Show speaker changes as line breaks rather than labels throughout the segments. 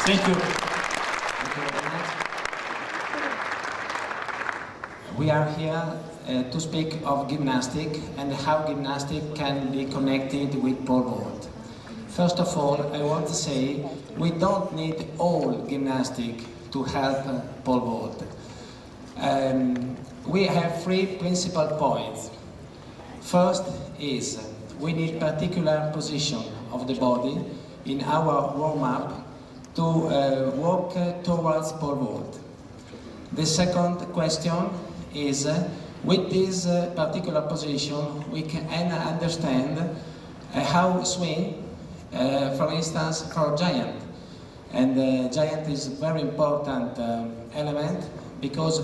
Thank you. Thank you very much. We are here to speak of gymnastic and how gymnastic can be connected with pole vault. First of all, I want to say we don't need all gymnastic to help pole vault. We have three principal points. First is we need particular position of the body in our warm-up to walk towards pole vault. The second question is with this particular position we can understand how swing, for instance, for giant. And giant is a very important element because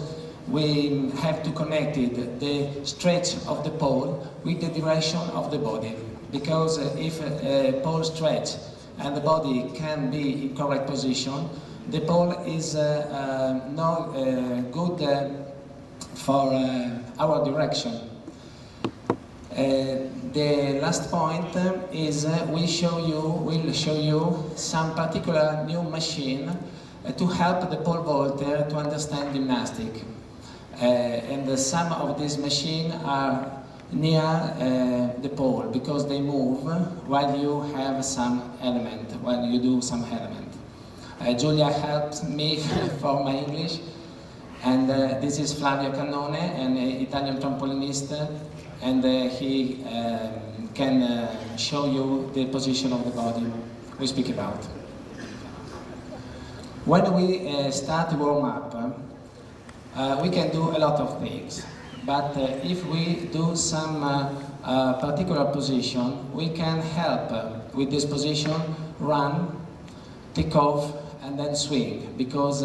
we have to connect the stretch of the pole with the direction of the body. Because if a pole stretch and the body can be in correct position, the pole is not good for our direction. The last point is we'll show you some particular new machine to help the pole vaulter to understand gymnastic. And some of these machines are near the pole because they move while you have some element, while you do some element. Giulia helped me for my English, and this is Flavio Cannone, an Italian trampolinist, and he can show you the position of the body we speak about. When we start warm up, we can do a lot of things, but if we do some particular position, we can help with this position run, take off, and then swing, because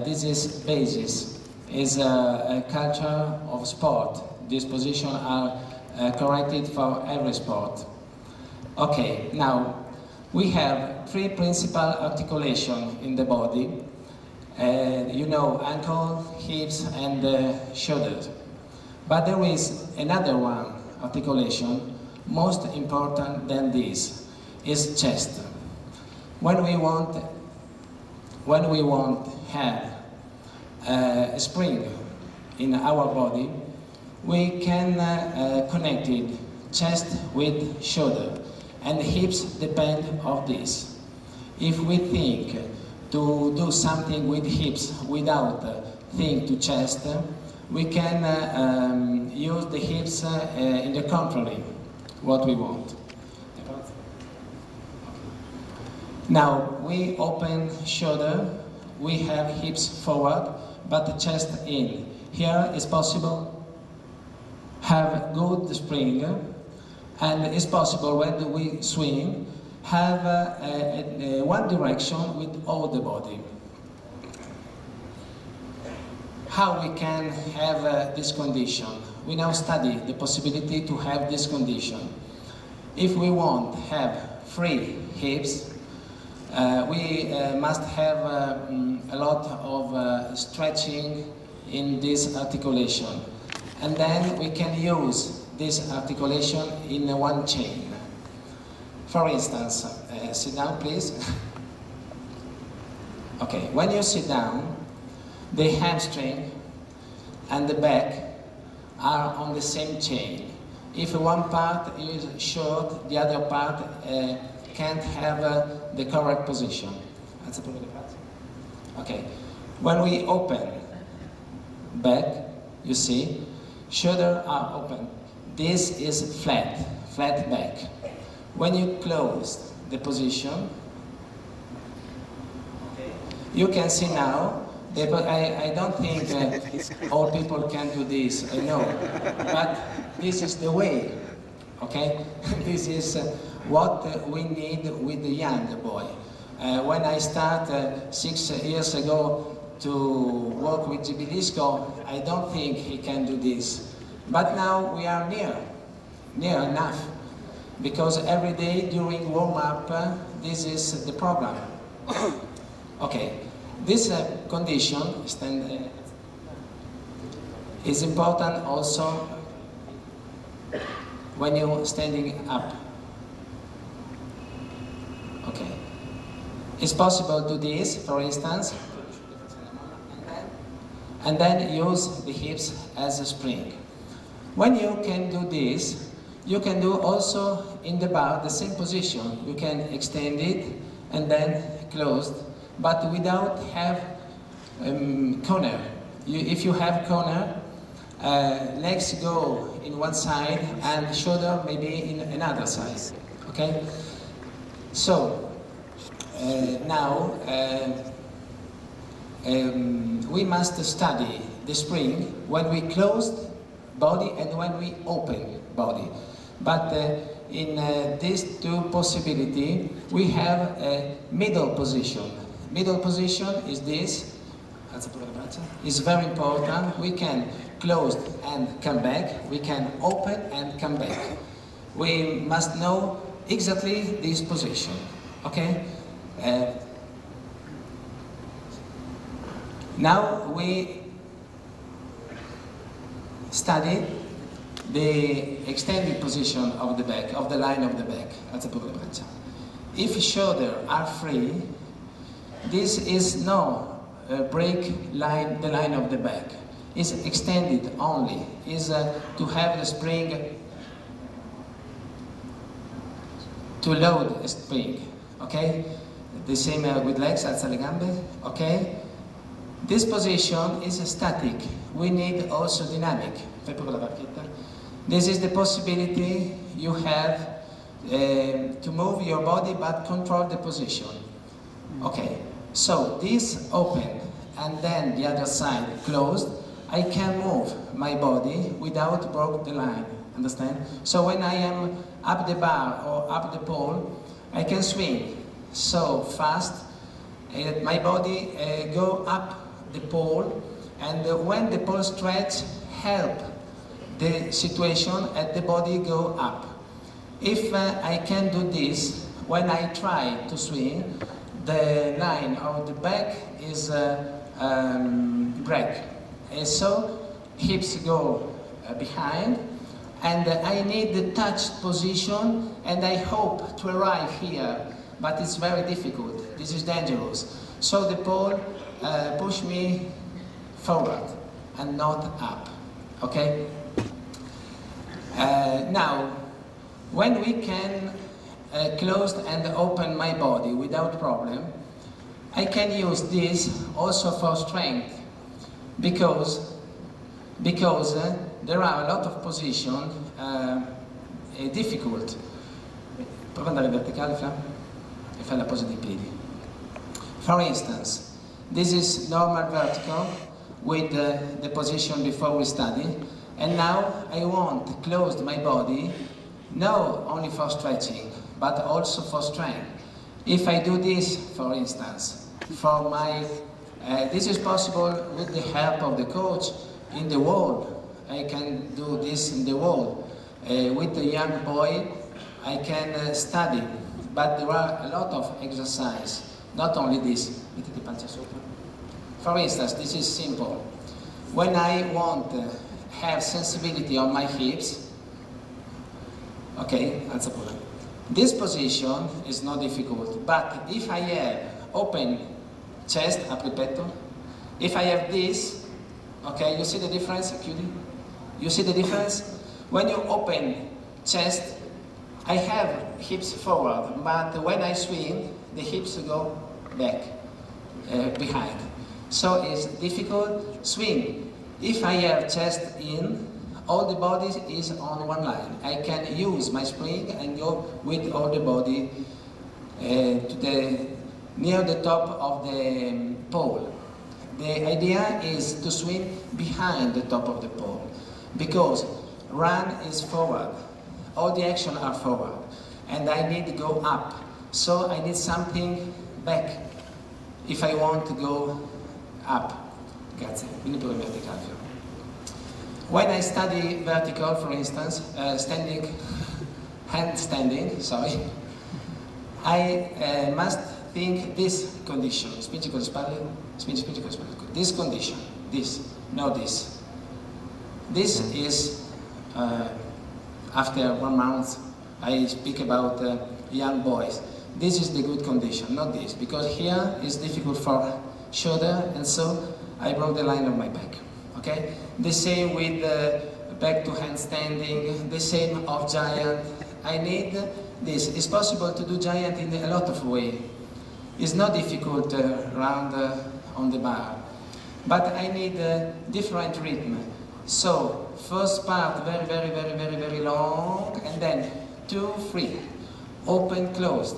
this is basis, is a culture of sport. These positions are corrected for every sport. Okay, now we have three principal articulations in the body. You know, ankle, hips, and shoulders. But there is another one articulation, most important than this, is chest. When we want have a spring in our body, we can connect it chest with shoulder, and hips depend on this. If we think to do something with hips without think to chest, we can use the hips in the contrary, what we want. Now we open shoulder, we have hips forward, but the chest in. Here is possible have good spring, and it's possible when we swing have one direction with all the body. How we can have this condition? We now study the possibility to have this condition. If we want to have free hips, we must have a lot of stretching in this articulation. And then we can use this articulation in one chain. For instance, sit down please. Okay, when you sit down, the hamstring and the back are on the same chain. If one part is short, the other part can't have the correct position. Okay, when we open back, you see, shoulders are open. This is flat back. When you close the position, you can see now, I don't think all people can do this, I know, but this is the way, okay? This is what we need with the young boy. When I started 6 years ago to work with Gymnastic, I don't think he can do this. But now we are near enough. Because every day during warm-up, this is the problem. Okay, this condition is important also when you're standing up. Okay. It's possible to do this, for instance, and then use the hips as a spring. When you can do this, you can do also in the bar the same position. You can extend it and then closed, but without have corner. If you have corner, legs go in one side and shoulder maybe in another side. Okay? So now we must study the spring when we close body and when we open body. But in these two possibilities, we have a middle position. Middle position is this. It's very important. We can close and come back. We can open and come back. We must know exactly this position. Okay? Now we study the extended position of the back, of the line of the back. If shoulders are free, this is no break line, the line of the back. It's extended only. Is to have the spring, to load a spring. Okay? The same with legs, alza le gambe. Okay? This position is static. We need also dynamic. This is the possibility you have to move your body but control the position. Okay, so this open and then the other side closed, I can move my body without break the line, understand? So when I am up the bar or up the pole, I can swing so fast, my body go up the pole, and when the pole stretch, help the situation and the body go up. If I can do this, when I try to swing, the line of the back is break. And so hips go behind, and I need the touch position, and I hope to arrive here, but it's very difficult. This is dangerous. So the pole push me forward and not up. Okay? Now, when we can close and open my body without problem, I can use this also for strength, because there are a lot of positions difficult. Prova ad andare verticale, Fra, e fai la posa dei piedi. For instance, this is normal vertical with the position before we study, and now I want to close my body, not only for stretching, but also for strength. If I do this, for instance, for my, this is possible with the help of the coach in the wall. I can do this in the wall. With a young boy, I can study, but there are a lot of exercise, not only this. For instance, this is simple. When I want to have sensibility on my hips, okay, this position is not difficult, but if I have open chest, apri petto, if I have this, okay, you see the difference, chiudi? You see the difference? When you open chest, I have hips forward, but when I swing, the hips go back, behind. So it's difficult swing. If I have chest in, all the body is on one line. I can use my spring and go with all the body near the top of the pole. The idea is to swing behind the top of the pole, because run is forward. All the action are forward, and I need to go up. So I need something back if I want to go up. Grazie. Quindi pure verticale. When I study vertical, for instance, standing, handstanding, sorry, I must think this condition. Spingi con le spalle, spingi con le spalle. This condition, this, no this. This is, after 1 month, I speak about young boys. this is the good condition, not this, because here is difficult for shoulder, and so I broke the line of my back. Okay? The same with back to handstanding, the same of giant. I need this. It's possible to do giant in a lot of ways. It's not difficult round on the bar, but I need different rhythm. So first part very long, and then 2, 3, open, closed.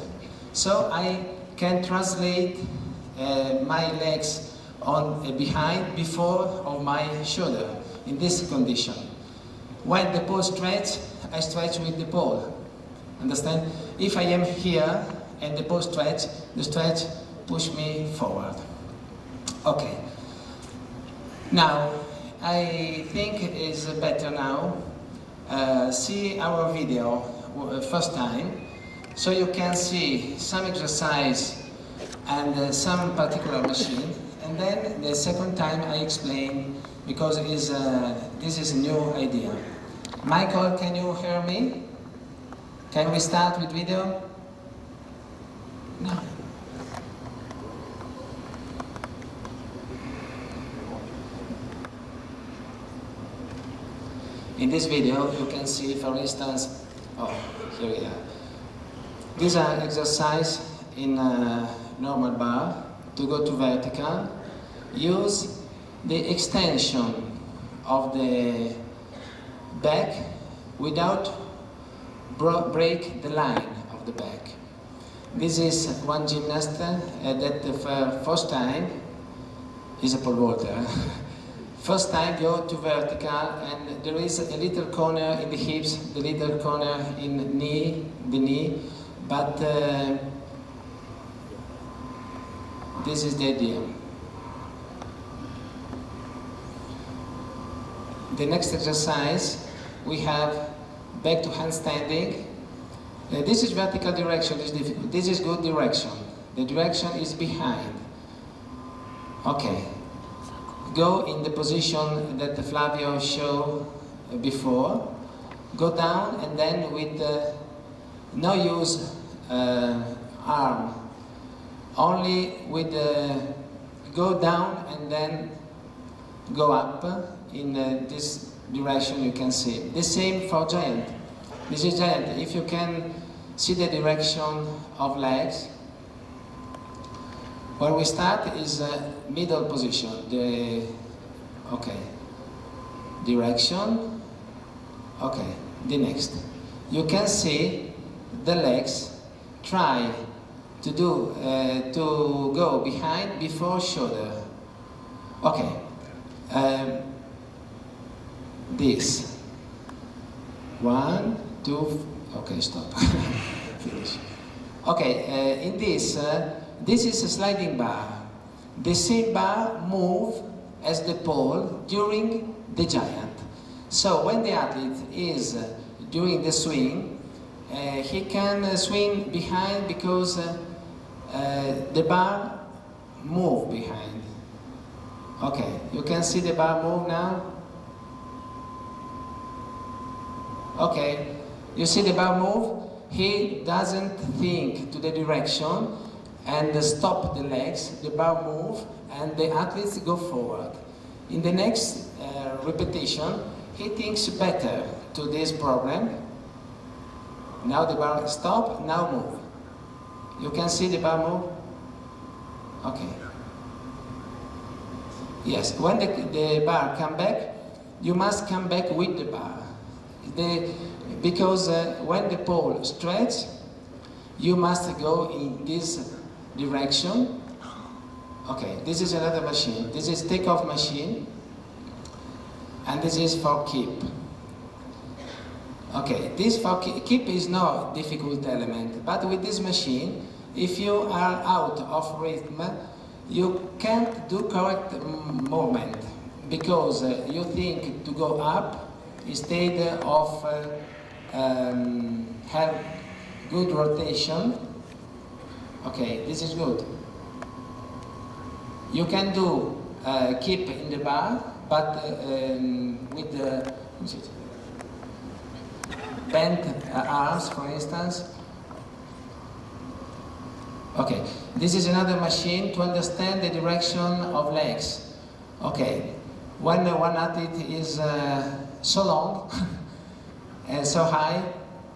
So I can translate my legs on behind, before of my shoulder in this condition. When the pole stretch, I stretch with the pole. Understand? If I am here and the pole stretch, the stretch push me forward. Okay. Now, I think it's better now. See our video first time, so you can see some exercise and some particular machine. And then the second time I explain, because this is a new idea. Michael, can you hear me? Can we start with video? No. In this video, you can see, for instance, oh, here we are. These are exercises in a normal bar. To go to vertical, use the extension of the back without break the line of the back. This is one gymnast that for first time is a pole vaulter. First time go to vertical, and there is a little corner in the hips, the little corner in the knee, but this is the idea. The next exercise, we have back to handstanding. This is vertical direction, is difficult. This is good direction. The direction is behind. Okay. Go in the position that Flavio showed before. Go down, and then with no use arm. Only with go down and then go up in this direction, you can see. The same for giant. This is giant. If you can see the direction of legs, where we start is middle position. Okay. Direction. Okay. The next. You can see the legs try to do to go behind before shoulder. Okay. This 1, 2. Okay, stop. Finish. Okay. In this, this is a sliding bar. The same bar move as the pole during the giant. So when the athlete is doing the swing, he can swing behind because the bar move behind. Okay, you can see the bar move now? Okay, you see the bar move? He doesn't think to the direction and stop the legs, the bar move, and the athletes go forward. In the next repetition, he thinks better to this problem. Now the bar stop, now move. You can see the bar move? Okay. Yes, when the bar come back, you must come back with the bar. Because when the pole stretch, you must go in this direction. Okay, this is another machine. This is takeoff machine, and this is for keep. Okay, this for keep is no difficult element, but with this machine, if you are out of rhythm, you can't do correct movement because you think to go up instead of have good rotation. Okay, this is good. You can do keep in the bar, but with the bent arms, for instance. Okay, this is another machine to understand the direction of legs. Okay, when one athlete is so long and so high,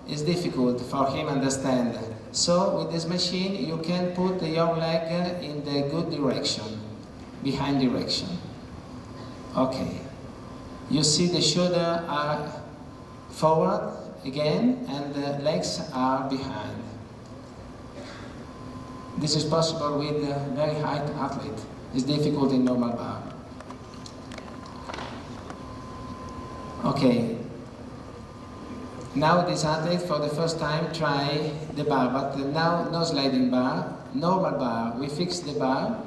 it's difficult for him to understand. So with this machine, you can put your leg in the good direction, behind direction. Okay, you see the shoulder are forward again and the legs are behind. This is possible with a very high athlete. It's difficult in normal bar. Okay. Now this athlete for the first time try the bar, but now no sliding bar, normal bar. We fix the bar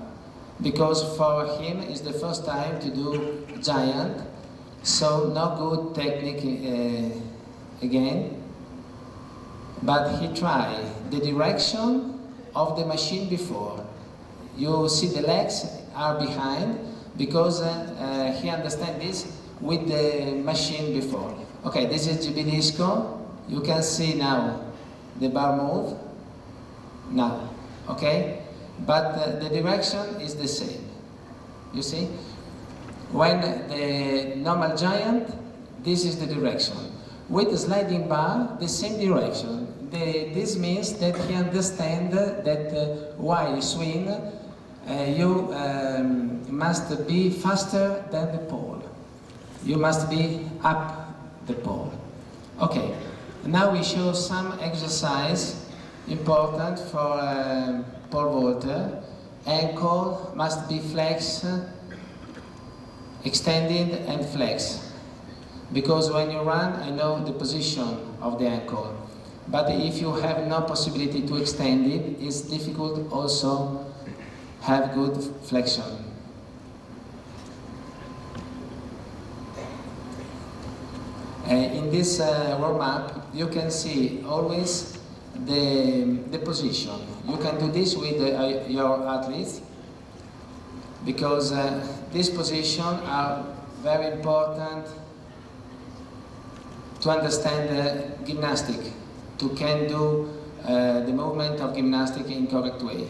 because for him it's the first time to do giant, so no good technique again. But he tried the direction of the machine before. You see the legs are behind because he understands this with the machine before. Okay, this is GB disco. You can see now the bar move now, okay? But the direction is the same. You see? When the normal giant, this is the direction. With the sliding bar, the same direction. This means that he understands that while you swing, you must be faster than the pole. You must be up the pole. Okay, now we show some exercise important for pole vaulter. Ankle must be flexed, extended and flexed. Because when you run, I know the position of the ankle. But if you have no possibility to extend it, it's difficult also have good flexion. In this warm-up, you can see always the position. You can do this with your athletes because these positions are very important to understand gymnastic, to can do the movement of gymnastic in correct way.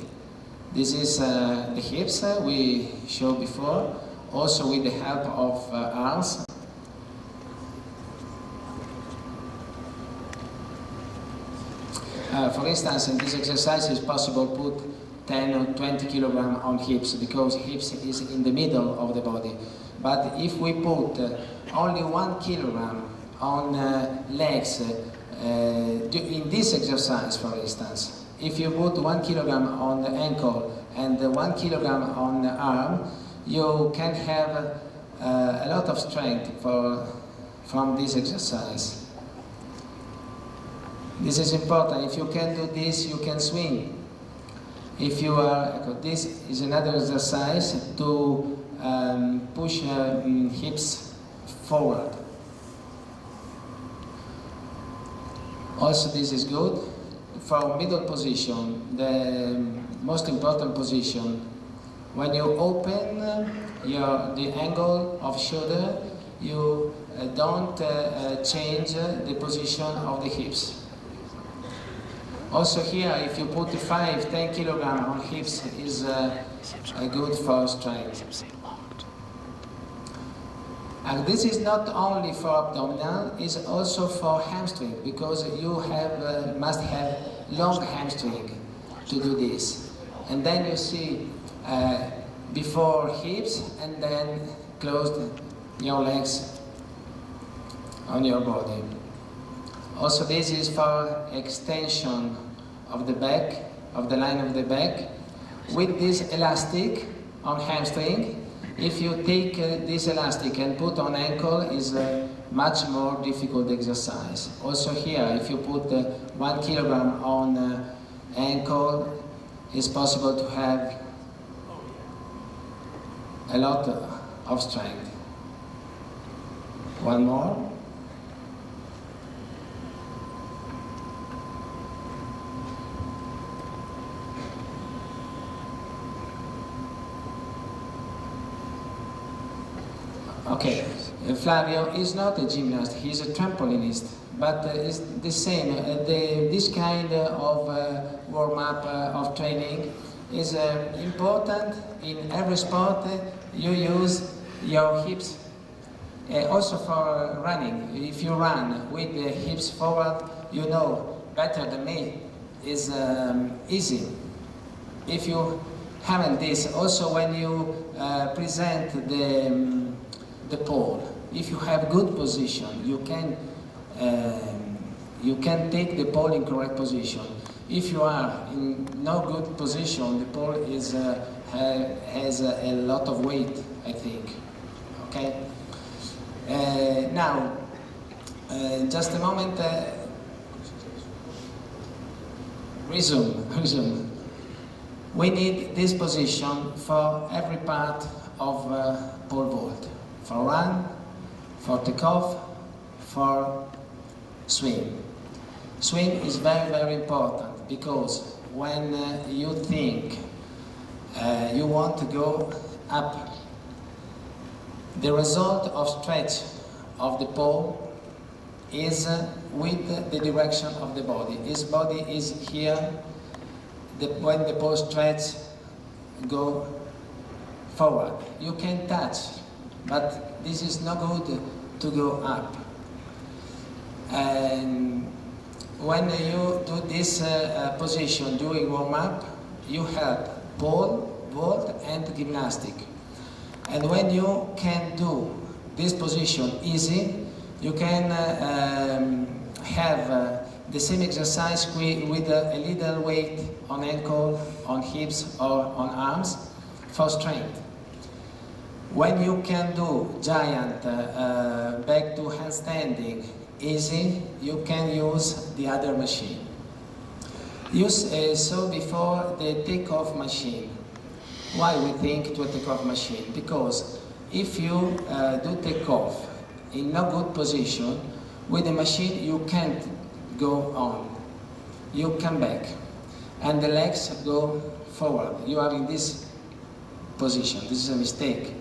This is the hips we showed before, also with the help of arms. For instance, in this exercise it's possible to put 10 or 20 kilograms on hips because hips is in the middle of the body. But if we put only 1 kilogram on legs, in this exercise, for instance, if you put 1 kilogram on the ankle and 1 kilogram on the arm, you can have a lot of strength from this exercise. This is important. If you can do this, you can swing. If you are, this is another exercise to push hips forward. Also, this is good for middle position, the most important position. When you open the angle of shoulder, you don't change the position of the hips. Also here, if you put 5–10 kilograms on hips, is good for strength. And this is not only for abdominal, it's also for hamstring, because you must have long hamstring to do this. And then you see before hips, and then close your legs on your body. Also, this is for extension of the back, of the line of the back. With this elastic on hamstring, if you take this elastic and put on ankle, is a much more difficult exercise. Also here, if you put 1 kilogram on ankle, it's possible to have a lot of strength. One more. Okay, Flavio is not a gymnast, he's a trampolinist. but it's the same. This kind of warm-up of training is important in every sport. You use your hips also for running. If you run with the hips forward, you know better than me, is easy. If you haven't this, also when you present the pole, if you have good position, you can take the pole in correct position. If you are in no good position, the pole is has a lot of weight, I think. Okay. Now, just a moment. Resume. We need this position for every part of pole vault. For run, for takeoff, for swing. Swing is very, very important because when you think you want to go up, the result of stretch of the pole is with the direction of the body. His body is here. When the pole stretch, go forward. You can touch, but this is not good to go up. And when you do this position during warm-up, you have pole, vault, and gymnastic. And when you can do this position easy, you can have the same exercise with a little weight on ankle, on hips, or on arms for strength. When you can do giant back to handstanding easy, you can use the other machine. Use so before the takeoff machine. Why we think to a takeoff machine? Because if you do takeoff in no good position, with the machine you can't go on. You come back and the legs go forward. You are in this position. This is a mistake.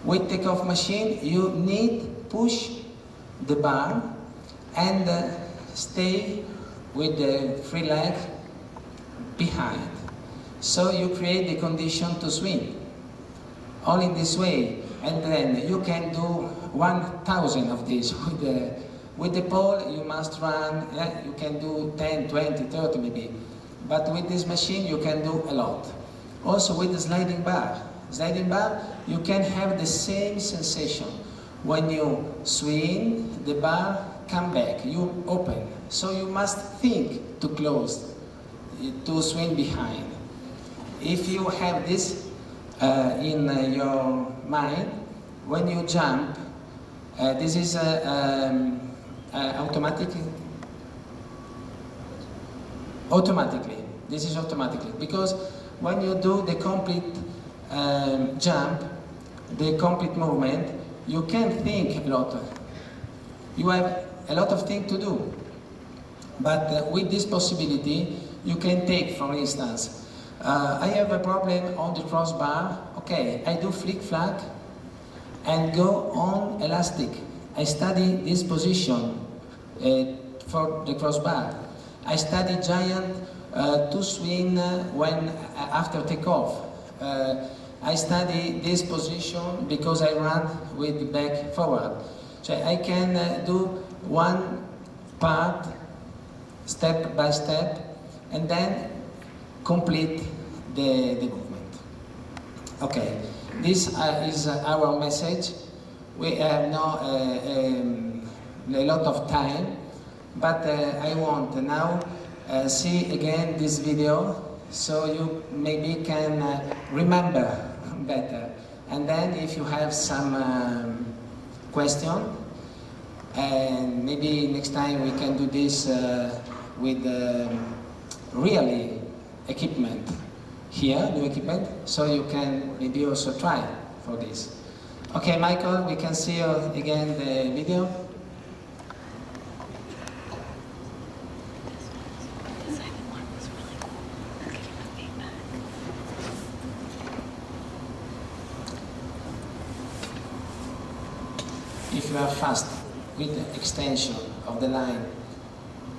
With takeoff machine you need push the bar and stay with the free leg behind. So you create the condition to swing. Only in this way. And then you can do 1,000 of these. With the pole you must run, you can do 10, 20, 30 maybe. But with this machine you can do a lot. Also with the sliding bar. Sliding bar, you can have the same sensation. When you swing, the bar come back, you open. So you must think to close, to swing behind. If you have this in your mind, when you jump, this is automatically. This is automatically, because when you do the complete jump, the complete movement, you can think a lot. You have a lot of things to do. But with this possibility, you can take, for instance, I have a problem on the crossbar. Okay, I do flick-flack and go on elastic. I study this position for the crossbar. I study giant to swing when after takeoff. I study this position because I run with the back forward. So I can do one part step by step and then complete the movement. Okay, this is our message. We have no a lot of time, but I want now see again this video so you maybe can remember better. And then if you have some question, and maybe next time we can do this with really equipment here, new equipment, so you can maybe also try for this. Okay, Michael, we can see again the video. If you are fast with the extension of the line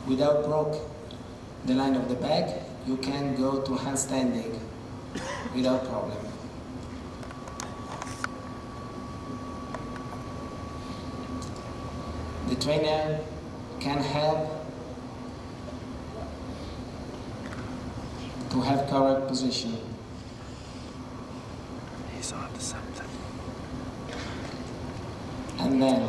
without broke the line of the back, you can go to handstanding without problem. The trainer can help to have correct position.
He's on to something.
And then,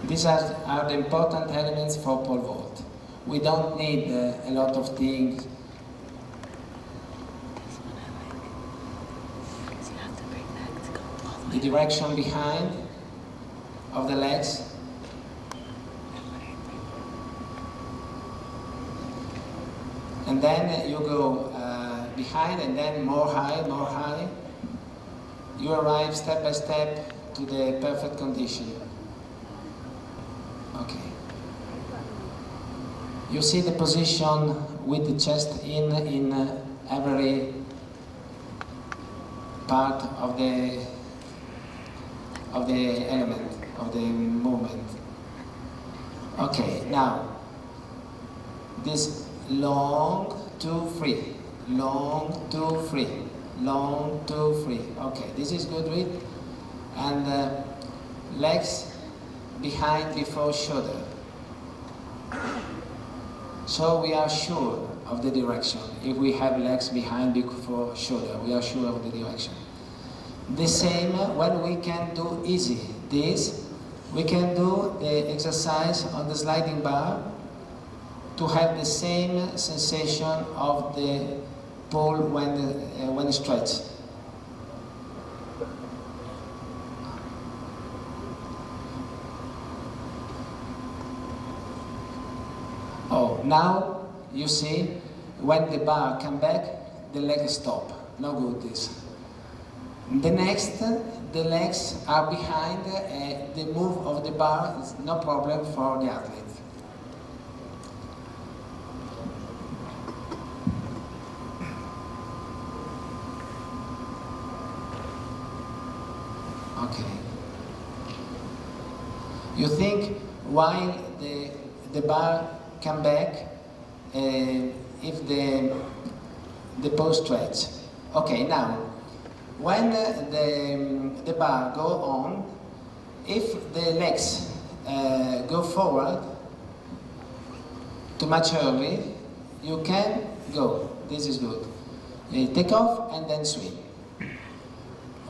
these are the important elements for pole vault. We don't need a lot of things. The direction behind of the legs. And then you go behind and then more high, more high. You arrive step by step to the perfect condition. Okay. You see the position with the chest in every part of the element, of the movement. Okay, now, this long, 2, 3, long, 2, 3, long, 2, 3. Okay, this is good with, and legs behind before shoulder. So we are sure of the direction. If we have legs behind before shoulder, we are sure of the direction. The same when we can do easy this, we can do the exercise on the sliding bar to have the same sensation of the pole when stretched. Oh, now you see when the bar come back, the leg stop. No good this. The next, the legs are behind the move of the bar. It's no problem for the athlete. Okay. You think while the bar come back if the pose stretch. Okay, now when the bar go on, if the legs go forward too much early, you can go. This is good. Take off and then swing.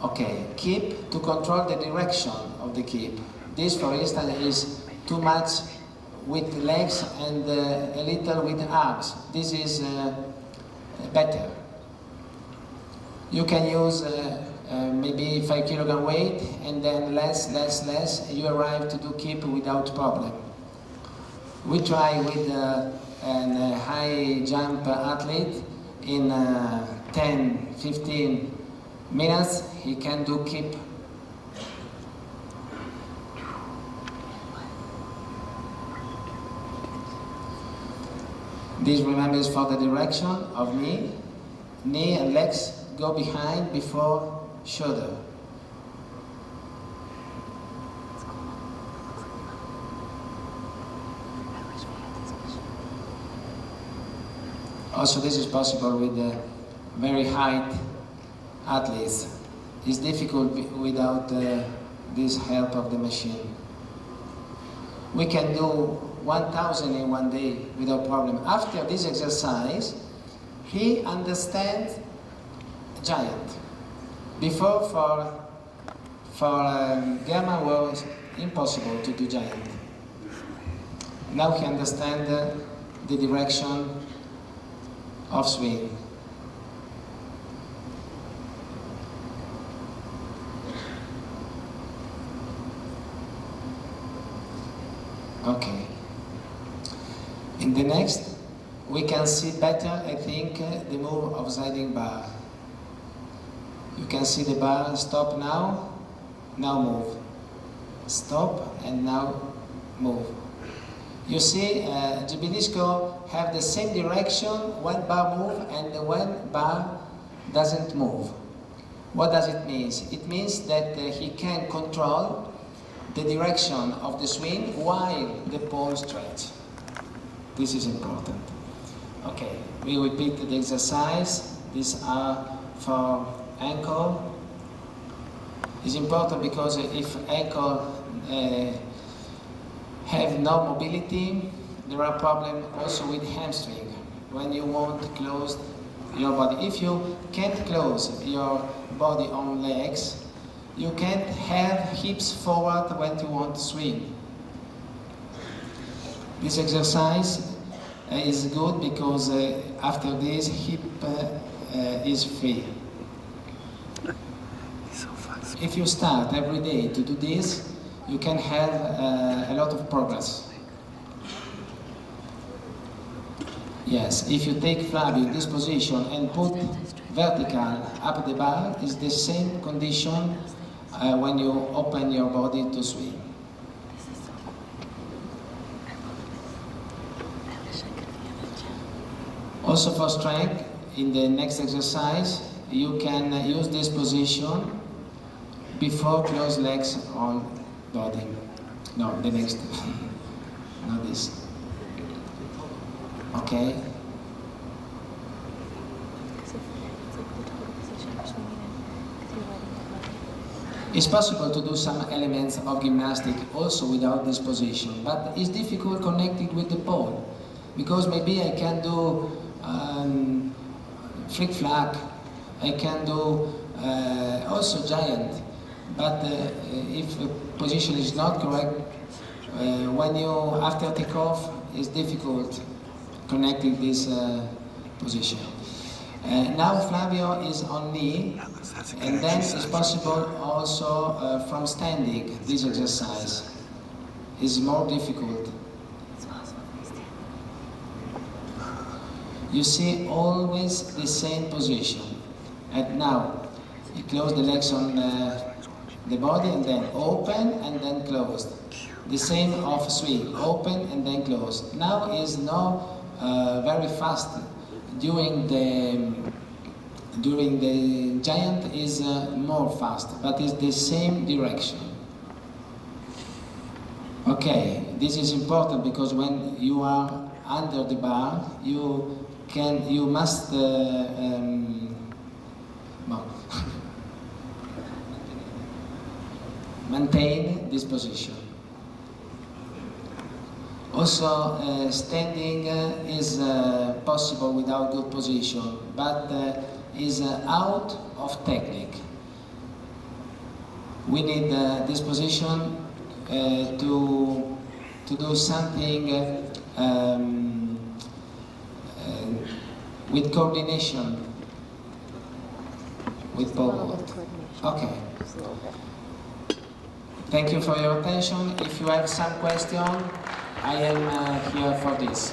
Okay, keep to control the direction of the keep. This, for instance, is too much with legs and a little with arms. This is better. You can use maybe 5 kilogram weight and then less. You arrive to do keep without problem. We try with a high jump athlete in 10-15 minutes. He can do keep. This remembers for the direction of knee and legs go behind before shoulder. Also, this is possible with very height athletes. It's difficult without this help of the machine. We can do 1,000 in one day without problem. After this exercise, he understands giant. Before, for German was impossible to do giant. Now he understands the direction of swing. Okay. In the next, we can see better, I think, the move of sliding bar. You can see the bar stop now move. Stop and now move. You see, Gymnastic have the same direction when bar move and when bar doesn't move. What does it mean? It means that he can control the direction of the swing while the pole stretch. This is important. Okay, we repeat the exercise. These are for ankle. It's important because if ankle have no mobility, there are problems also with hamstring when you want to close your body. If you can't close your body on legs, you can't have hips forward when you want to swing. This exercise is good because after this hip is free. If you start every day to do this, you can have a lot of progress. Yes, if you take Flavio in this position and put vertical up the bar, it's the same condition when you open your body to swing. Also for strength, in the next exercise, you can use this position before close legs on body. No, the next, not this. Okay. It's possible to do some elements of gymnastic also without this position, but it's difficult connected with the pole, because maybe I can do flick-flack, I can do also giant, but if the position is not correct, when you after takeoff, it's difficult connecting this position. Now Flavio is on knee, and then it's possible also from standing. This exercise is more difficult. You see always the same position. And now you close the legs on the body and then open and then closed. The same of swing, open and then close. Now is now very fast. During the giant is more fast, but it's the same direction. Okay, this is important because when you are under the bar, you must maintain this position. Also, standing is possible without good position, but is out of technique. We need this position to do something with coordination with pole. Okay. Thank you for your attention. If you have some question, I am here for this.